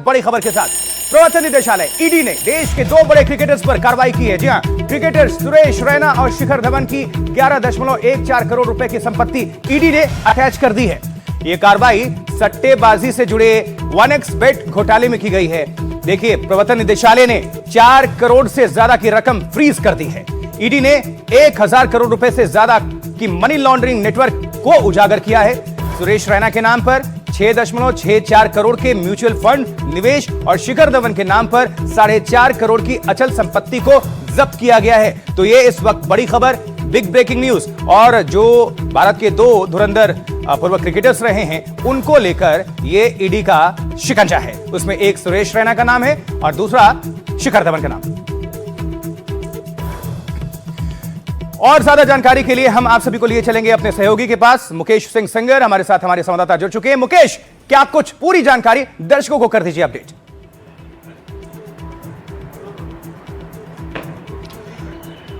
बड़ी खबर के साथ प्रवर्तन निदेशालय ईडी ने देश के 2 बड़े क्रिकेटर्स पर कार्रवाई की है। जी हां, क्रिकेटर सुरेश रैना और शिखर धवन की 11.14 करोड़ रुपए की संपत्ति ईडी ने अटैच कर दी है। यह कार्रवाई सट्टेबाजी से जुड़े 1xBet घोटाले में की गई है। देखिए, प्रवर्तन निदेशालय ने 4 करोड़ से ज्यादा की रकम फ्रीज कर दी है। ईडी ने 1000 करोड़ रुपए से ज्यादा की मनी लॉन्ड्रिंग नेटवर्क को उजागर किया है। सुरेश रैना के नाम पर 6.64 करोड़ के म्यूचुअल फंड निवेश और शिखर धवन के नाम पर 4.5 करोड़ की अचल संपत्ति को जब्त किया गया है। तो ये इस वक्त बड़ी खबर, बिग ब्रेकिंग न्यूज, और जो भारत के 2 धुरंधर पूर्व क्रिकेटर्स रहे हैं उनको लेकर ये ईडी का शिकंजा है। उसमें एक सुरेश रैना का नाम है और दूसरा शिखर धवन का नाम। और ज्यादा जानकारी के लिए हम आप सभी को लिए चलेंगे अपने सहयोगी के पास। मुकेश सिंह सेंगर हमारे साथ, हमारे संवाददाता जुड़ चुके हैं। मुकेश, क्या आप कुछ पूरी जानकारी दर्शकों को कर दीजिए अपडेट।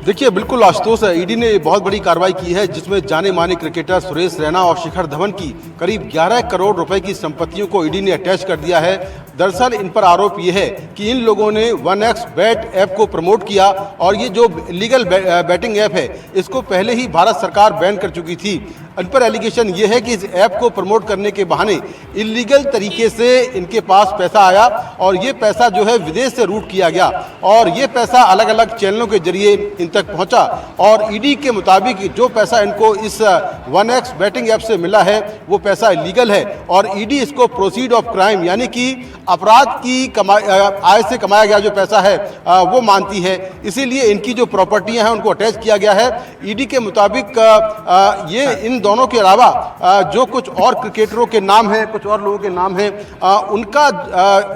देखिए, बिल्कुल आशुतोष, ईडी ने बहुत बड़ी कार्रवाई की है जिसमें जाने माने क्रिकेटर सुरेश रैना और शिखर धवन की करीब 11 करोड़ रुपए की संपत्तियों को ईडी ने अटैच कर दिया है। दरअसल इन पर आरोप ये है कि इन लोगों ने 1xBet ऐप को प्रमोट किया और ये जो लीगल बैटिंग ऐप है इसको पहले ही भारत सरकार बैन कर चुकी थी। इन पर एलिगेशन ये है कि इस ऐप को प्रमोट करने के बहाने इलीगल तरीके से इनके पास पैसा आया और ये पैसा जो है विदेश से रूट किया गया और ये पैसा अलग अलग चैनलों के जरिए इन तक पहुंचा। और ईडी के मुताबिक जो पैसा इनको इस 1xBetting ऐप से मिला है वो पैसा इलीगल है और ईडी इसको प्रोसीड ऑफ क्राइम यानी कि अपराध की आय से कमाया गया जो पैसा है वो मानती है। इसीलिए इनकी जो प्रॉपर्टियां हैं उनको अटैच किया गया है। ईडी के मुताबिक ये इन दोनों के अलावा जो कुछ और क्रिकेटरों के नाम हैं, कुछ और लोगों के नाम हैं,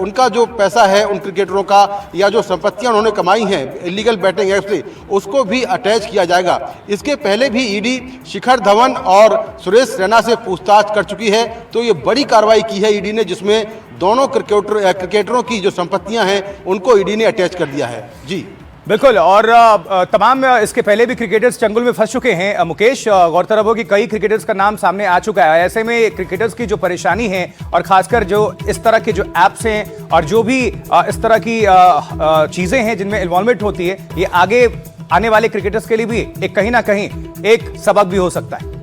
उनका जो पैसा है उन क्रिकेटरों का या जो संपत्तियां उन्होंने कमाई हैं इलीगल बैटिंग ऐप से उसको भी अटैच किया जाएगा। इसके पहले भी ईडी शिखर धवन और सुरेश रैना से पूछताछ कर चुकी है। तो ये बड़ी कार्रवाई की है ईडी ने जिसमें दोनों क्रिकेटरों की जो संपत्तियां हैं उनको ईडी ने अटैच कर दिया है। जी बिल्कुल, और तमाम इसके पहले भी क्रिकेटर्स चंगुल में फंस चुके हैं। मुकेश, गौरतलब हो कि कई क्रिकेटर्स का नाम सामने आ चुका है। ऐसे में क्रिकेटर्स की जो परेशानी है और खासकर जो इस तरह के जो ऐप्स हैं और जो भी इस तरह की चीजें हैं जिनमें इन्वॉल्वमेंट होती है, ये आगे आने वाले क्रिकेटर्स के लिए भी एक कहीं ना कहीं एक सबक भी हो सकता है।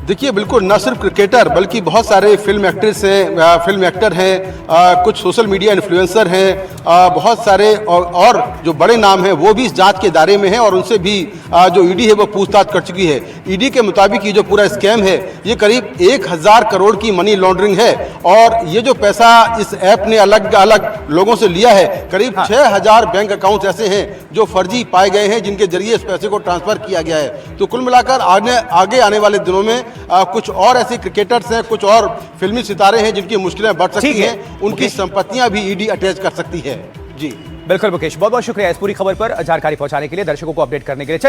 देखिए, बिल्कुल न सिर्फ क्रिकेटर बल्कि बहुत सारे फिल्म एक्टर हैं, कुछ सोशल मीडिया इन्फ्लुएंसर हैं, बहुत सारे और जो बड़े नाम हैं वो भी इस जांच के दायरे में हैं और उनसे भी जो ईडी है वो पूछताछ कर चुकी है। ईडी के मुताबिक ये जो पूरा स्कैम है ये करीब 1000 करोड़ की मनी लॉन्ड्रिंग है और ये जो पैसा इस ऐप ने अलग अलग लोगों से लिया है, करीब 6000 बैंक अकाउंट ऐसे हैं जो फर्जी पाए गए हैं जिनके जरिए इस पैसे को ट्रांसफर किया गया है। तो कुल मिलाकर आगे आने वाले दिनों में कुछ और ऐसे क्रिकेटर्स हैं, कुछ और फिल्मी सितारे हैं जिनकी मुश्किलें बढ़ सकती हैं, उनकी संपत्तियां भी ईडी अटैच कर सकती है। जी बिल्कुल मुकेश, बहुत बहुत शुक्रिया इस पूरी खबर पर जानकारी पहुंचाने के लिए, दर्शकों को अपडेट करने के लिए।